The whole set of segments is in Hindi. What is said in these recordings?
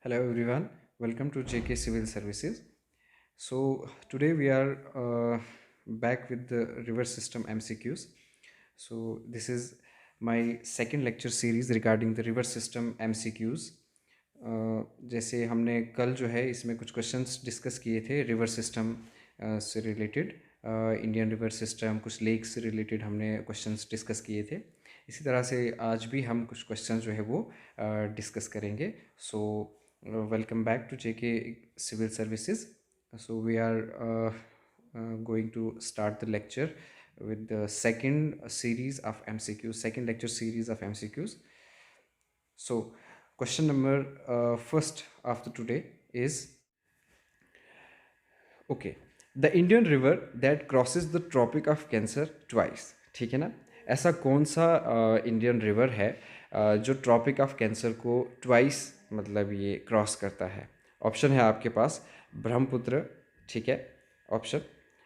Hello everyone, welcome to JK Civil Services. So today we are back with the river system MCQs. So this is my second lecture series regarding the river system MCQs. जैसे हमने कल जो है इसमें कुछ क्वेश्चंस डिस्कस किए थे रिवर सिस्टम से रिलेटेड, इंडियन रिवर सिस्टम, कुछ लेक से रिलेटेड हमने क्वेश्चंस डिस्कस किए थे. इसी तरह से आज भी हम कुछ क्वेश्चंस जो है वो डिस्कस करेंगे. सो welcome back to JK Civil Services. So we are going to start the lecture with the second series of MCQs, second lecture series of MCQs. So question number first after today is, okay, the Indian river that crosses the Tropic of Cancer twice. ठीक है ना. ऐसा कौन सा इंडियन रिवर है जो ट्रॉपिक ऑफ कैंसर को ट्वाइस मतलब ये क्रॉस करता है. ऑप्शन है आपके पास ब्रह्मपुत्र, ठीक है, ऑप्शन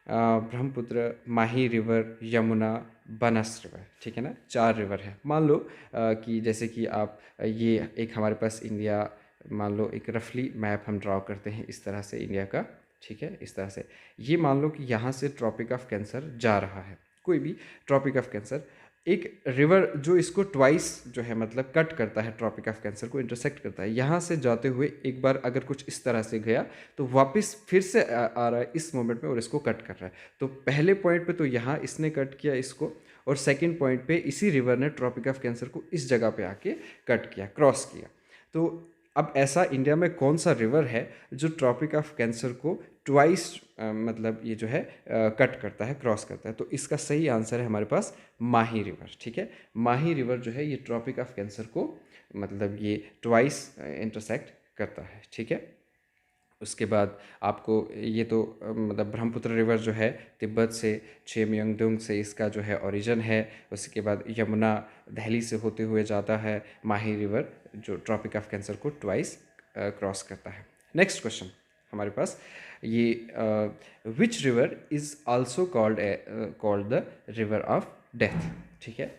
ब्रह्मपुत्र, माही रिवर, यमुना, बनस रिवर. ठीक है ना, 4 रिवर है. मान लो कि जैसे कि आप ये एक हमारे पास इंडिया, मान लो एक रफली मैप हम ड्रॉ करते हैं इस तरह से इंडिया का. ठीक है, इस तरह से ये मान लो कि यहाँ से ट्रॉपिक ऑफ कैंसर जा रहा है, कोई भी ट्रॉपिक ऑफ कैंसर, एक रिवर जो इसको ट्वाइस जो है मतलब कट करता है, ट्रॉपिक ऑफ कैंसर को इंटरसेक्ट करता है. यहाँ से जाते हुए एक बार अगर कुछ इस तरह से गया तो वापस फिर से आ रहा है इस मोमेंट में और इसको कट कर रहा है. तो पहले पॉइंट पे तो यहाँ इसने कट किया इसको, और सेकंड पॉइंट पे इसी रिवर ने ट्रॉपिक ऑफ कैंसर को इस जगह पे आके कट किया, क्रॉस किया. तो अब ऐसा इंडिया में कौन सा रिवर है जो ट्रॉपिक ऑफ कैंसर को ट्वाइस मतलब ये जो है कट करता है, क्रॉस करता है. तो इसका सही आंसर है हमारे पास माही रिवर. ठीक है, माही रिवर जो है ये ट्रॉपिक ऑफ कैंसर को मतलब ये ट्वाइस इंटरसेक्ट करता है. ठीक है, उसके बाद आपको ये तो मतलब ब्रह्मपुत्र रिवर जो है तिब्बत से चेमयंगदुंग से इसका जो है ओरिजिन है. उसके बाद यमुना दिल्ली से होते हुए जाता है, माही रिवर जो ट्रॉपिक ऑफ कैंसर को ट्वाइस क्रॉस करता है. नेक्स्ट क्वेश्चन हमारे पास ये, which river is also called the river of death. ठीक है,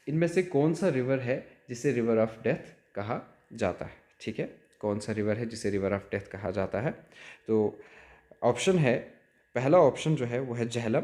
इनमें से कौन सा रिवर है जिसे रिवर ऑफ डेथ कहा जाता है. ठीक है, कौन सा रिवर है जिसे रिवर ऑफ डेथ कहा जाता है. तो ऑप्शन है, पहला ऑप्शन जो है वो है झेलम,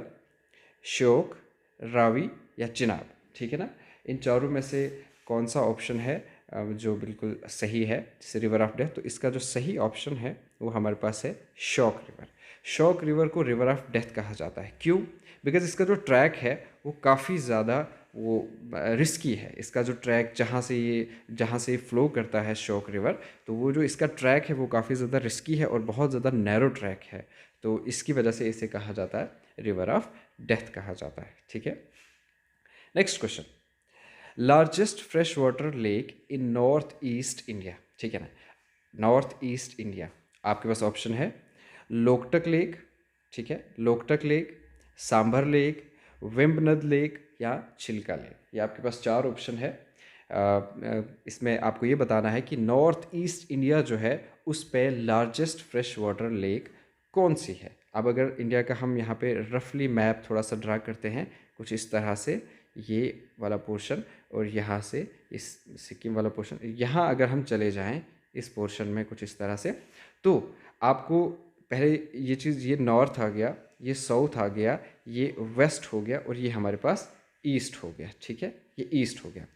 श्योक, रावी या चिनाब. ठीक है ना, इन चारों में से कौन सा ऑप्शन है जो बिल्कुल सही है जिसे रिवर ऑफ डेथ. तो इसका जो सही ऑप्शन है वो हमारे पास है शॉक रिवर. शॉक रिवर को रिवर ऑफ डेथ कहा जाता है. क्यों? बिकॉज इसका जो ट्रैक है वो काफ़ी ज़्यादा वो रिस्की है. इसका जो ट्रैक जहाँ से फ्लो करता है शॉक रिवर, तो वो जो इसका ट्रैक है वो काफ़ी ज़्यादा रिस्की है और बहुत ज़्यादा नैरो ट्रैक है. तो इसकी वजह से इसे कहा जाता है रिवर ऑफ डेथ कहा जाता है. ठीक है, next question, largest fresh water lake in north east India. ठीक है ना, नॉर्थ ईस्ट इंडिया आपके पास ऑप्शन है लोकटक लेक, ठीक है, Loktak lake, Sambhar lake, Vembanad lake या चिल्का लेक. ये आपके पास 4 ऑप्शन है. इसमें आपको ये बताना है कि नॉर्थ ईस्ट इंडिया जो है उस पे लार्जेस्ट फ्रेश वाटर लेक कौन सी है. अब अगर इंडिया का हम यहाँ पे रफली मैप थोड़ा सा ड्रा करते हैं कुछ इस तरह से, ये वाला पोर्शन और यहाँ से इस सिक्किम वाला पोर्शन, यहाँ अगर हम चले जाएं इस पोर्शन में कुछ इस तरह से, तो आपको पहले ये चीज़, ये नॉर्थ आ गया, ये साउथ आ गया, ये वेस्ट हो गया और ये हमारे पास ईस्ट हो गया. ठीक है, ये ईस्ट हो गया.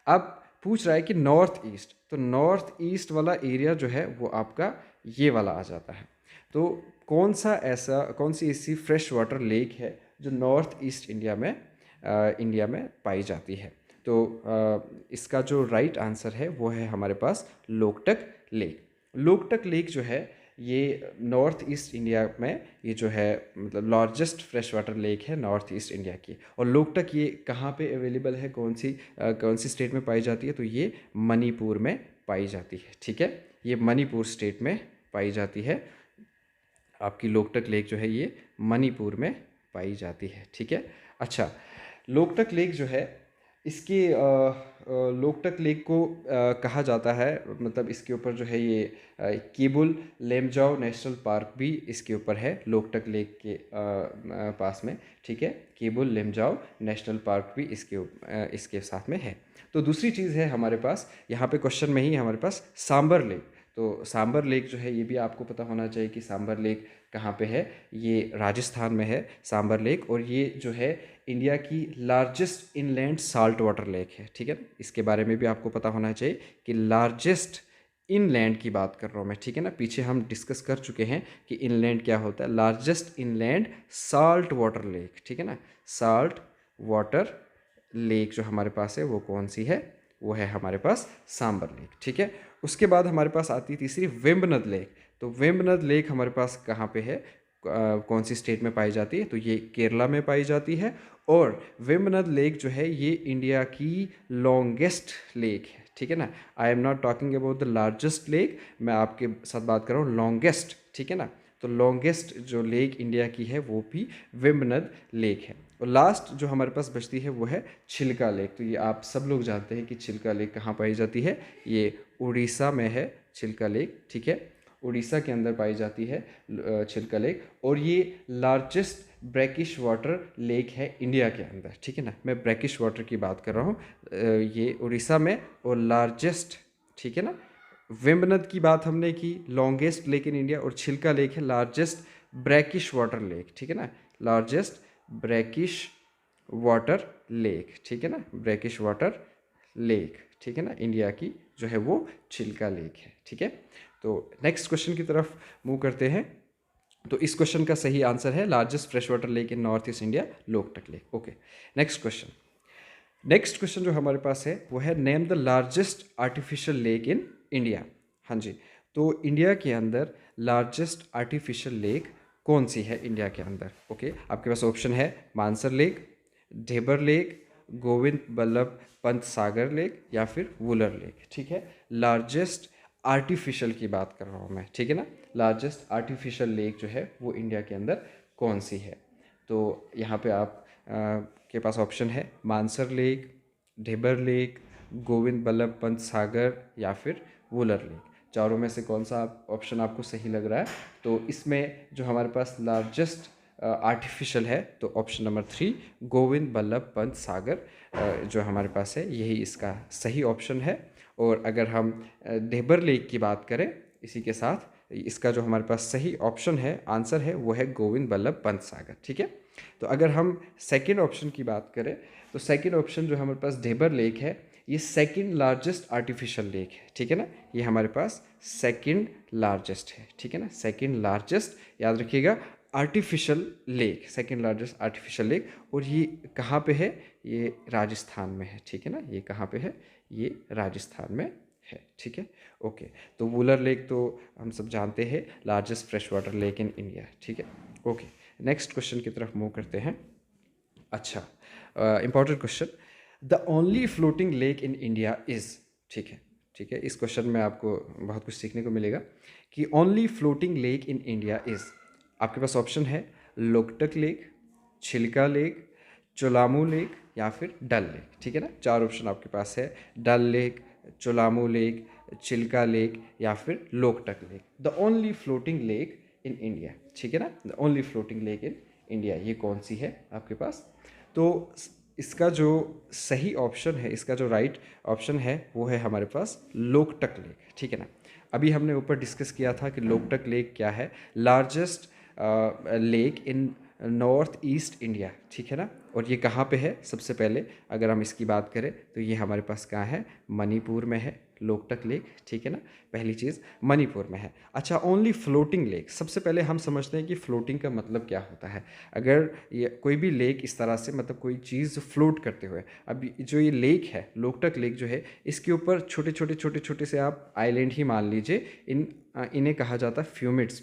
अब पूछ रहा है कि नॉर्थ ईस्ट, तो नॉर्थ ईस्ट वाला एरिया जो है वो आपका ये वाला आ जाता है. तो कौन सी ऐसी फ्रेश वाटर लेक है जो नॉर्थ ईस्ट इंडिया में पाई जाती है. तो इसका जो राइट आंसर है वो है हमारे पास लोकटक लेक. लोकटक लेक जो है ये नॉर्थ ईस्ट इंडिया में ये जो है मतलब लार्जेस्ट फ्रेश वाटर लेक है नॉर्थ ईस्ट इंडिया की. और लोकटक ये कहाँ पे अवेलेबल है, कौन सी स्टेट में पाई जाती है, तो ये मणिपुर में पाई जाती है. ठीक है, ये मणिपुर स्टेट में पाई जाती है. आपकी लोकटक लेक जो है ये मणिपुर में पाई जाती है. ठीक है, अच्छा, लोकटक लेक जो है इसके लोकटक लेक को कहा जाता है, मतलब इसके ऊपर जो है ये केबुल लेमजाओ नेशनल पार्क भी इसके ऊपर है लोकटक लेक के पास में. ठीक है, केबुल लेमजाओ नेशनल पार्क भी इसके साथ में है. तो दूसरी चीज़ है हमारे पास यहाँ पे क्वेश्चन में ही हमारे पास सांबर लेक. तो सांबर लेक जो है ये भी आपको पता होना चाहिए कि सांबर लेक कहाँ पे है, ये राजस्थान में है सांबर लेक, और ये जो है इंडिया की largest inland salt water lake है, ठीक है। इसके बारे में भी आपको पता होना चाहिए कि लार्जेस्ट इनलैंड की बात कर रहा हूँ मैं, ठीक है ना। पीछे हम डिस्कस कर चुके हैं कि इनलैंड क्या होता है, largest inland salt water lake, ठीक है ना। साल्ट वाटर लेक जो हमारे पास है वो कौन सी है, वो है हमारे पास सांबर लेक, ठीक है। उसके बाद हमारे पास आती है तीसरी वेम्बनाड लेक। तो वेम्बनाड लेक हमारे पास कहाँ पे है, कौन सी स्टेट में पाई जाती है, तो ये केरला में पाई जाती है। और वेम्बनाड लेक जो है ये इंडिया की लॉन्गेस्ट लेक है, ठीक है ना। I am not talking about the largest lake, मैं आपके साथ बात कर रहा हूँ लॉन्गेस्ट, ठीक है ना। तो लॉन्गेस्ट जो लेक इंडिया की है वो भी वेम्बनाड लेक है। और लास्ट जो हमारे पास बचती है वो है चिल्का लेक। तो ये आप सब लोग जानते हैं कि चिल्का लेक कहाँ पाई जाती है, ये उड़ीसा में है चिल्का लेक, ठीक है। उड़ीसा के अंदर पाई जाती है चिल्का लेक, और ये लार्जेस्ट ब्रैकिश वाटर लेक है इंडिया के अंदर, ठीक है ना। मैं ब्रैकिश वाटर की बात कर रहा हूँ, ये उड़ीसा में, और लार्जेस्ट, ठीक है ना। वेम्बनाड की बात हमने की, लॉन्गेस्ट लेक इन इंडिया, और छिलका लेक है लार्जेस्ट ब्रैकिश वाटर लेक, ठीक है ना। लार्जेस्ट ब्रैकिश वाटर लेक, ठीक है ना, ब्रैकिश वाटर लेक, ठीक है ना, इंडिया की जो है वो चिल्का लेक है, ठीक है। तो नेक्स्ट क्वेश्चन की तरफ मूव करते हैं। तो इस क्वेश्चन का सही आंसर है largest fresh water lake in north east India, Loktak lake. Okay, next question जो हमारे पास है वो है name the largest artificial lake in India. हाँ जी, तो इंडिया के अंदर लार्जेस्ट आर्टिफिशियल लेक कौन सी है इंडिया के अंदर। ओके, आपके पास ऑप्शन है Mansar lake, Dhebar lake, Govind Ballabh Pant Sagar lake, या फिर वुलर लेक, ठीक है। लार्जेस्ट आर्टिफिशियल की बात कर रहा हूँ मैं, ठीक है ना। लार्जेस्ट आर्टिफिशियल लेक जो है वो इंडिया के अंदर कौन सी है। तो यहाँ पे आप के पास ऑप्शन है मानसर लेक, ढेबर लेक, गोविंद बल्लभ पंत सागर, या फिर वुलर लेक। चारों में से कौन सा ऑप्शन आपको सही लग रहा है। तो इसमें जो हमारे पास लार्जेस्ट आर्टिफिशियल है, तो ऑप्शन नंबर 3 गोविंद बल्लभ पंत सागर जो हमारे पास है यही इसका सही ऑप्शन है। और अगर हम ढेबर लेक की बात करें इसी के साथ, इसका जो हमारे पास सही ऑप्शन है, आंसर है, वो है गोविंद बल्लभ पंत सागर, ठीक है। तो अगर हम सेकेंड ऑप्शन की बात करें, तो सेकेंड ऑप्शन जो हमारे पास ढेबर लेक है, ये सेकेंड लार्जेस्ट आर्टिफिशियल लेक है, ठीक है ना। ये हमारे पास सेकेंड लार्जेस्ट है, ठीक है ना, सेकेंड लार्जेस्ट, याद रखिएगा, artificial lake, second largest artificial lake. और ये कहाँ पे है, ये राजस्थान में है, ठीक है ना। ये कहाँ पे है, ये राजस्थान में है, ठीक है। ओके, तो वुलर लेक तो हम सब जानते हैं largest fresh water lake in India, ठीक है। ओके, नेक्स्ट क्वेश्चन की तरफ मूव करते हैं। अच्छा, important question, the only floating lake in India is, ठीक है, ठीक है। इस क्वेश्चन में आपको बहुत कुछ सीखने को मिलेगा कि only floating lake in India is, आपके पास ऑप्शन है लोकटक लेक, छिलका लेक, चोलामू लेक, या फिर डल लेक, ठीक है ना। चार ऑप्शन आपके पास है, Dal lake, Cholamu lake, Chilika lake, या फिर Loktak lake. The only floating lake in India, ठीक है ना, the only floating lake in India, ये कौन सी है आपके पास। तो इसका जो सही ऑप्शन है, इसका जो राइट ऑप्शन है वो है हमारे पास लोकटक लेक, ठीक है ना। अभी हमने ऊपर डिस्कस किया था कि लोकटक लेक क्या है, largest lake in north east India, ठीक है ना। और ये कहाँ पे है, सबसे पहले अगर हम इसकी बात करें तो ये हमारे पास कहाँ है, मणिपुर में है लोकटक लेक, ठीक है ना। पहली चीज़ मणिपुर में है। अच्छा, ओनली फ्लोटिंग लेक, सबसे पहले हम समझते हैं कि फ्लोटिंग का मतलब क्या होता है। अगर ये कोई भी लेक इस तरह से, मतलब कोई चीज़ फ्लोट करते हुए, अब जो ये लेक है लोकटक लेक जो है, इसके ऊपर छोटे छोटे से आप आइलैंड ही मान लीजिए, इन्हें कहा जाता है फ्यूमिड्स,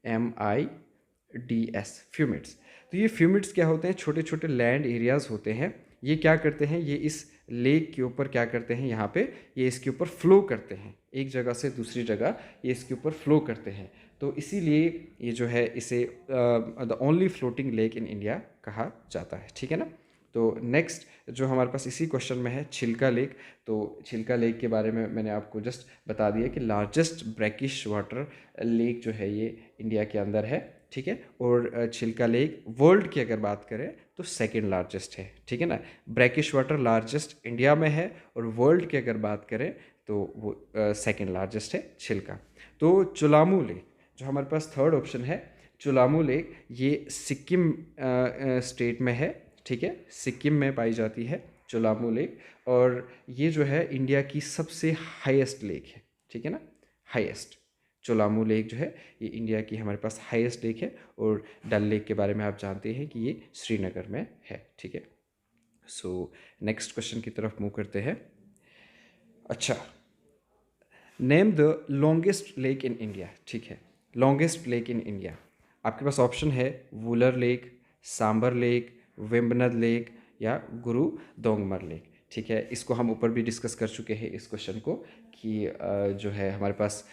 PHUMIDS, फ्यूमिड्स। तो ये फ्यूमिड्स क्या होते हैं, छोटे छोटे लैंड एरियाज़ होते हैं। ये क्या करते हैं, ये इस लेक के ऊपर क्या करते हैं, यहाँ पे ये इसके ऊपर फ्लो करते हैं, एक जगह से दूसरी जगह ये इसके ऊपर फ्लो करते हैं। तो इसीलिए ये जो है इसे the only floating lake in India कहा जाता है, ठीक है ना। तो नेक्स्ट जो हमारे पास इसी क्वेश्चन में है छिलका लेक। तो छिलका लेक के बारे में मैंने आपको जस्ट बता दिया कि लार्जेस्ट ब्रैकिश वाटर लेक जो है ये इंडिया के अंदर है, ठीक है। और छिलका लेक वर्ल्ड की अगर बात करें तो सेकंड लार्जेस्ट है, ठीक है ना। ब्रैकिश वाटर लार्जेस्ट इंडिया में है, और वर्ल्ड की अगर बात करें तो वो सेकंड लार्जेस्ट है छिलका। तो चुलामू लेक जो हमारे पास थर्ड ऑप्शन है, चुलामू लेक, ये सिक्किम स्टेट में है, ठीक है, सिक्किम में पाई जाती है चुलामू लेक। और ये जो है इंडिया की सबसे हाईएस्ट लेक है, ठीक है ना, हाईएस्ट। चोलामू लेक जो है ये इंडिया की हमारे पास हाईएस्ट लेक है। और डल लेक के बारे में आप जानते हैं कि ये श्रीनगर में है, ठीक है। सो नेक्स्ट क्वेश्चन की तरफ मूव करते हैं। अच्छा, name the longest lake in India, ठीक है, लॉन्गेस्ट लेक इन इंडिया। आपके पास ऑप्शन है Wular lake, Sambhar lake, Vembanad lake या गुरु दोंगमर लेक, ठीक है। इसको हम ऊपर भी डिस्कस कर चुके हैं इस क्वेश्चन को कि जो है हमारे पास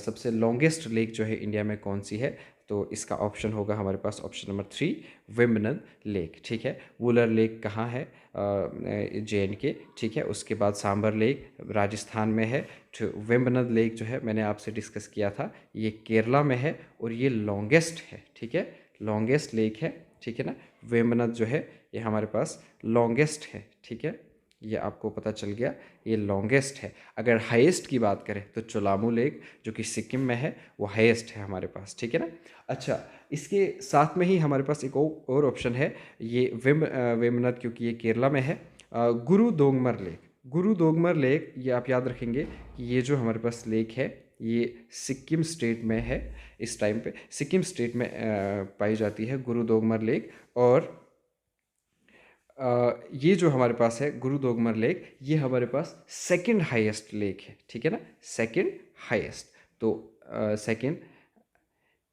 सबसे लॉन्गेस्ट लेक जो है इंडिया में कौन सी है। तो इसका ऑप्शन होगा हमारे पास ऑप्शन नंबर 3 वेम्बनाड लेक, ठीक है। वुलर लेक कहाँ है, JNK, ठीक है। उसके बाद सांबर लेक राजस्थान में है। तो वेम्बनाड लेक जो है मैंने आपसे डिस्कस किया था, ये केरला में है और ये लॉन्गेस्ट है, ठीक है, लॉन्गेस्ट लेक है, ठीक है ना। वेम्बनाड जो है ये हमारे पास लॉन्गेस्ट है, ठीक है, ये आपको पता चल गया, ये लॉन्गेस्ट है। अगर हाईएस्ट की बात करें तो चोलामू लेक जो कि सिक्किम में है वो हाईएस्ट है हमारे पास, ठीक है ना। अच्छा, इसके साथ में ही हमारे पास एक और ऑप्शन है, ये वेम्बनाड क्योंकि ये केरला में है। गुरु दोंगमर लेक, गुरु दोंगमर लेक, ये आप याद रखेंगे कि ये जो हमारे पास लेक है ये सिक्किम स्टेट में है। इस टाइम पे सिक्किम स्टेट में पाई जाती है गुरु दोंगमर लेक। और ये जो हमारे पास है गुरु दोंगमर लेक, ये हमारे पास सेकंड हाईएस्ट लेक है, ठीक है ना, सेकंड हाईएस्ट। तो सेकंड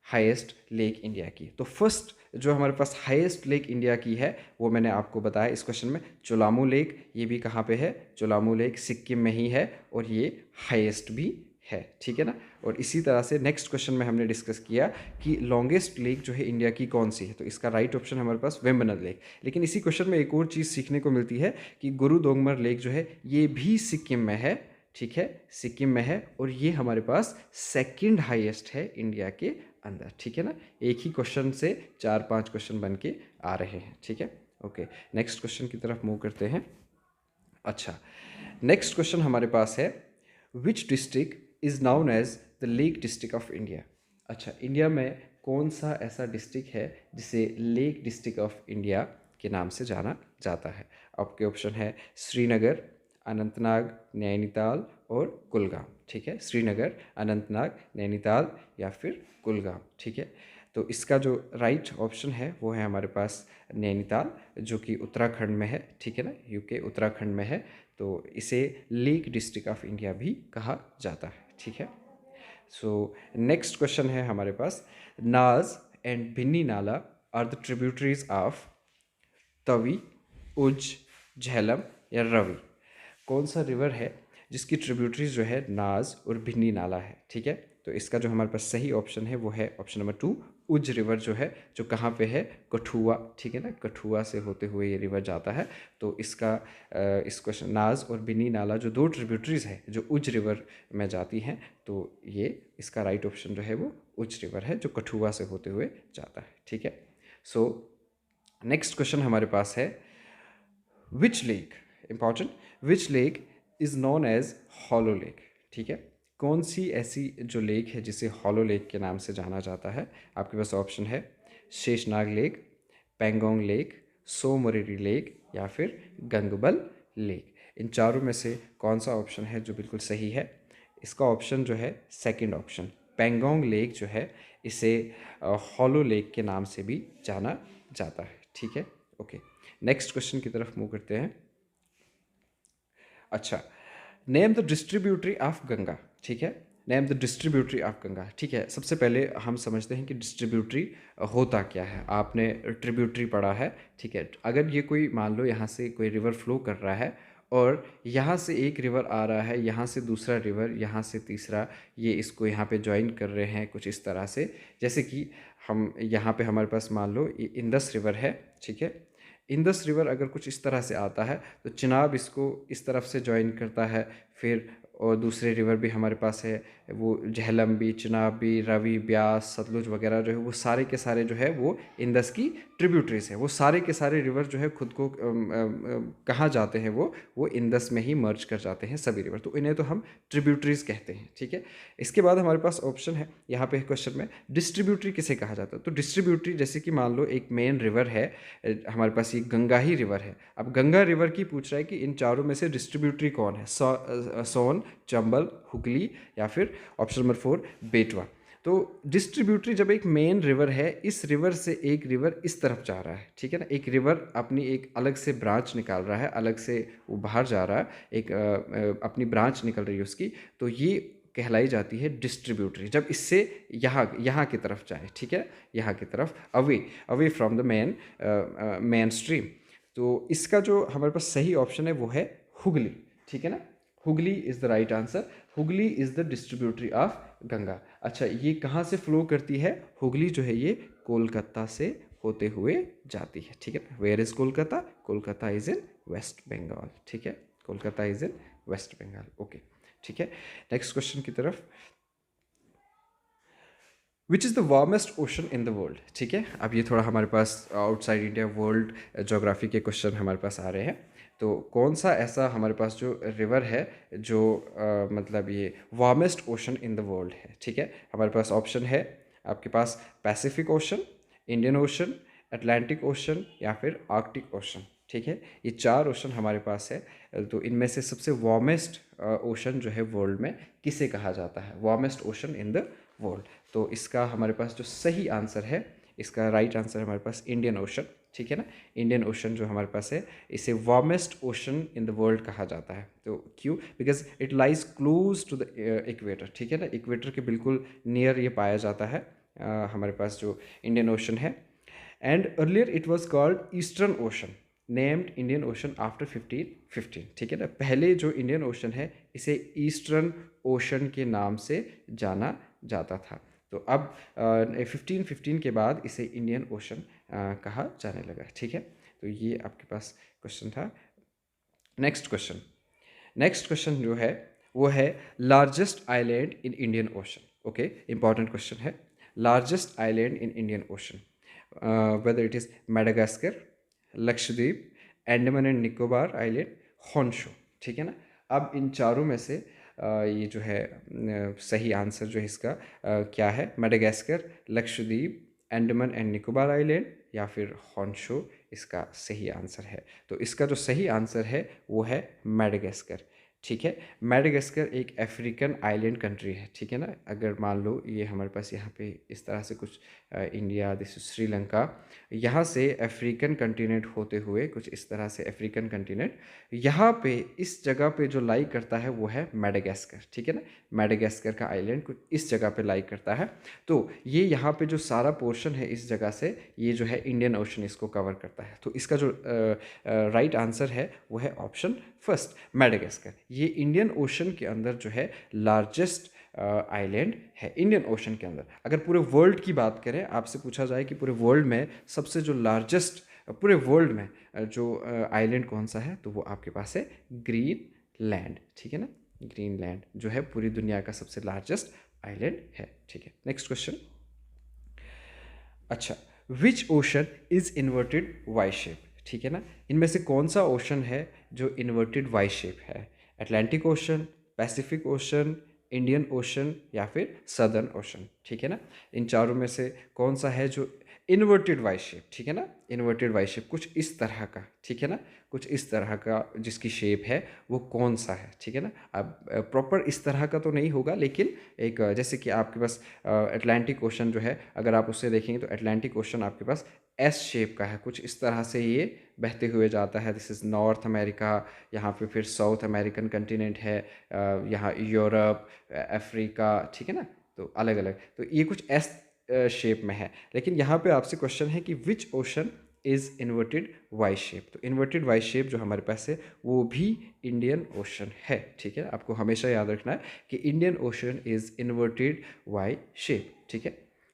हाईएस्ट लेक इंडिया की। तो फर्स्ट जो हमारे पास हाईएस्ट लेक इंडिया की है वो मैंने आपको बताया इस क्वेश्चन में, चोलामू लेक। ये भी कहाँ पे है, चोलामू लेक सिक्किम में ही है और ये हाईएस्ट भी है, ठीक है ना। और इसी तरह से नेक्स्ट क्वेश्चन में हमने डिस्कस किया कि लॉन्गेस्ट लेक जो है इंडिया की कौन सी है। तो इसका राइट ऑप्शन हमारे पास वेम्बनाड लेक। लेकिन इसी क्वेश्चन में एक और चीज़ सीखने को मिलती है कि गुरु दोंगमर लेक जो है ये भी सिक्किम में है, ठीक है, सिक्किम में है और ये हमारे पास सेकंड हाईएस्ट है इंडिया के अंदर, ठीक है ना। एक ही क्वेश्चन से 4-5 क्वेश्चन बन के आ रहे हैं, ठीक है। ओके, नेक्स्ट क्वेश्चन की तरफ मूव करते हैं। अच्छा, नेक्स्ट क्वेश्चन हमारे पास है, which district is known as the lake district of India. अच्छा, इंडिया में कौन सा ऐसा डिस्ट्रिक्ट है जिसे लेक डिस्ट्रिक्ट ऑफ इंडिया के नाम से जाना जाता है। आपके ऑप्शन है श्रीनगर, अनंतनाग, नैनीताल और कुलगाम, ठीक है, श्रीनगर, अनंतनाग, नैनीताल या फिर कुलगाम, ठीक है। तो इसका जो राइट ऑप्शन है वो है हमारे पास नैनीताल, जो कि उत्तराखंड में है, ठीक है ना, यूके उत्तराखंड में है। तो इसे लेक डिस्ट्रिक्ट ऑफ इंडिया भी कहा जाता है, ठीक है। सो नेक्स्ट क्वेश्चन है हमारे पास, नाज and Bhinni Nala are the tributaries of Tawi, Ujh, Jhelum या रवि। कौन सा रिवर है जिसकी ट्रिब्यूटरीज जो है नाज और भिन्नी नाला है, ठीक है। तो इसका जो हमारे पास सही ऑप्शन है वो है ऑप्शन नंबर 2 उज रिवर, जो है जो कहाँ पे है, कठुआ, ठीक है ना, कठुआ से होते हुए ये रिवर जाता है। तो इसका इस क्वेश्चन नाज और भिन्नी नाला जो दो ट्रिब्यूटरीज है जो उज रिवर में जाती हैं, तो ये इसका राइट ऑप्शन जो है वो उज रिवर है जो कठुआ से होते हुए जाता है, ठीक है। सो नेक्स्ट क्वेश्चन हमारे पास है, which lake, important, which lake is known as hollow lake, ठीक है। कौन सी ऐसी जो लेक है जिसे हॉलो लेक के नाम से जाना जाता है। आपके पास ऑप्शन है Sheshnag lake, Pangong lake, Tsomoriri lake या फिर गंगबल लेक। इन चारों में से कौन सा ऑप्शन है जो बिल्कुल सही है। इसका ऑप्शन जो है सेकंड ऑप्शन, पेंगोंग लेक जो है इसे हॉलो लेक के नाम से भी जाना जाता है, ठीक है। ओके, नेक्स्ट क्वेश्चन की तरफ मूव करते हैं। अच्छा, name the distributary of Ganga, ठीक है, name the distributary of Ganga, ठीक है। सबसे पहले हम समझते हैं कि डिस्ट्रीब्यूटरी होता क्या है। आपने ट्रिब्यूटरी पढ़ा है, ठीक है। अगर ये कोई मान लो यहाँ से कोई रिवर फ्लो कर रहा है और यहाँ से एक रिवर आ रहा है, यहाँ से दूसरा रिवर, यहाँ से तीसरा, ये इसको यहाँ पे ज्वाइन कर रहे हैं कुछ इस तरह से। जैसे कि हम यहाँ पे हमारे पास मान लो इंदस रिवर है, ठीक है। इंदस रिवर अगर कुछ इस तरह से आता है तो चिनाब इसको इस तरफ से ज्वाइन करता है, फिर और दूसरे रिवर भी हमारे पास है, वो झेलम भी, चिनाब भी, रवि, ब्यास, सतलुज वगैरह जो है वो सारे के सारे जो है वो इंदस की ट्रिब्यूटरीज हैं। वो सारे के सारे रिवर जो है खुद को कहाँ जाते हैं, वो इंदस में ही मर्ज कर जाते हैं सभी रिवर, तो इन्हें तो हम ट्रिब्यूटरीज कहते हैं। ठीक है, इसके बाद हमारे पास ऑप्शन है यहाँ पे क्वेश्चन में, डिस्ट्रीब्यूटरी किसे कहा जाता है। तो डिस्ट्रीब्यूटरी जैसे कि मान लो एक मेन रिवर है, हमारे पास ये गंगा ही रिवर है। अब गंगा रिवर की पूछ रहा है कि इन चारों में से डिस्ट्रीब्यूटरी कौन है, सोन, चंबल, हुगली या फिर ऑप्शन नंबर 4 बेटवा। तो डिस्ट्रीब्यूटरी जब एक मेन रिवर है, इस रिवर से एक रिवर इस तरफ जा रहा है, ठीक है ना, एक रिवर अपनी एक अलग से ब्रांच निकाल रहा है, अलग से वो बाहर जा रहा है, एक अपनी ब्रांच निकल रही है उसकी, तो ये कहलाई जाती है डिस्ट्रीब्यूटरी जब इससे यहाँ की तरफ जाए, ठीक है, यहाँ की तरफ away away from the main stream. तो इसका जो हमारे पास सही ऑप्शन है वो है हुगली, ठीक है ना, Hooghly is the right answer. Hooghly is the distributary of Ganga. अच्छा, ये कहाँ से फ्लो करती है हुगली जो है, ये कोलकाता से होते हुए जाती है, ठीक है। Where is Kolkata, Kolkata is in West Bengal, ठीक है, Kolkata is in West Bengal. Okay, ठीक है, नेक्स्ट क्वेश्चन की तरफ। Which is the warmest ocean in the world, ठीक है। अब ये थोड़ा हमारे पास आउटसाइड इंडिया वर्ल्ड जोग्राफी के क्वेश्चन हमारे पास आ रहे हैं। तो कौन सा ऐसा हमारे पास जो रिवर है जो मतलब ये warmest ocean in the world है, ठीक है। हमारे पास ऑप्शन है आपके पास Pacific ocean, Indian ocean, Atlantic ocean या फिर आर्कटिक ओशन, ठीक है। ये 4 ओशन हमारे पास है। तो इनमें से सबसे वार्मेस्ट ओशन जो है वर्ल्ड में किसे कहा जाता है, warmest ocean in the world. तो इसका हमारे पास जो सही आंसर है, इसका राइट आंसर हमारे पास इंडियन ओशन, ठीक है ना। इंडियन ओशन जो हमारे पास है, इसे warmest ocean in the world कहा जाता है। तो क्यों, because it lies close to the equator, ठीक है ना, इक्वेटर के बिल्कुल नियर ये पाया जाता है हमारे पास जो इंडियन ओशन है। And earlier it was called eastern ocean, named Indian ocean after 1515, ठीक है ना। पहले जो इंडियन ओशन है इसे ईस्टर्न ओशन के नाम से जाना जाता था। तो अब 1515 के बाद इसे इंडियन ओशन कहा जाने लगा, ठीक है। तो ये आपके पास क्वेश्चन था। नेक्स्ट क्वेश्चन जो है वो है largest island in Indian ocean. Okay, important question है, largest island in Indian ocean, whether it is Madagascar, Lakshadweep, Andaman and Nicobar island, Honshu, ठीक है ना। अब इन चारों में से ये जो है सही आंसर जो है इसका क्या है, Madagascar, Lakshadweep, Andaman and Nicobar island या फिर हॉन्शू इसका सही आंसर है। तो इसका जो सही आंसर है वो है मेडागास्कर, ठीक है। मेडागास्कर एक अफ्रीकन आइलैंड कंट्री है, ठीक है ना। अगर मान लो ये हमारे पास यहाँ पे इस तरह से कुछ इंडिया, दिस श्रीलंका, यहाँ से अफ्रीकन कंटिनेंट होते हुए कुछ इस तरह से अफ्रीकन कंटिनेंट, यहाँ पे इस जगह पे जो लाई करता है वो है मेडागास्कर, ठीक है ना। मेडागास्कर का आइलैंड कुछ इस जगह पे लाई करता है। तो ये यहाँ पे जो सारा पोर्शन है इस जगह से, ये जो है इंडियन ओशन इसको कवर करता है। तो इसका जो राइट आंसर है वो है ऑप्शन फर्स्ट, मेडागास्कर। ये इंडियन ओशन के अंदर जो है लार्जेस्ट आइलैंड है इंडियन ओशन के अंदर। अगर पूरे वर्ल्ड की बात करें, आपसे पूछा जाए कि पूरे वर्ल्ड में सबसे जो लार्जेस्ट, पूरे वर्ल्ड में जो आइलैंड कौन सा है, तो वो आपके पास है ग्रीनलैंड, ठीक है ना। ग्रीनलैंड जो है पूरी दुनिया का सबसे लार्जेस्ट आइलैंड है, ठीक है। Next question. अच्छा, which ocean is inverted Y shape, ठीक है ना। इनमें से कौन सा ओशन है जो इन्वर्टेड वाई शेप है, Atlantic ocean, Pacific ocean, Indian ocean या फिर सदर्न ओशन, ठीक है ना। इन चारों में से कौन सा है जो इन्वर्टेड वाई शेप, ठीक है ना, इन्वर्टेड वाई शेप कुछ इस तरह का, ठीक है ना, कुछ इस तरह का जिसकी शेप है वो कौन सा है, ठीक है ना। अब प्रॉपर इस तरह का तो नहीं होगा, लेकिन एक जैसे कि आपके पास अटलांटिक ओशन जो है, अगर आप उससे देखेंगे तो अटलांटिक ओशन आपके पास एस शेप का है, कुछ इस तरह से ये बहते हुए जाता है। दिस इज़ नॉर्थ अमेरिका, यहाँ पे फिर साउथ अमेरिकन कंटिनेंट है, यहाँ यूरोप, अफ्रीका, ठीक है ना। तो अलग अलग, तो ये कुछ एस शेप में है। लेकिन यहाँ पे आपसे क्वेश्चन है कि which ocean is inverted Y shape. तो इन्वर्टेड वाई शेप जो हमारे पास है वो भी इंडियन ओशन है, ठीक है। आपको हमेशा याद रखना है कि Indian ocean is inverted Y shape, ठीक है।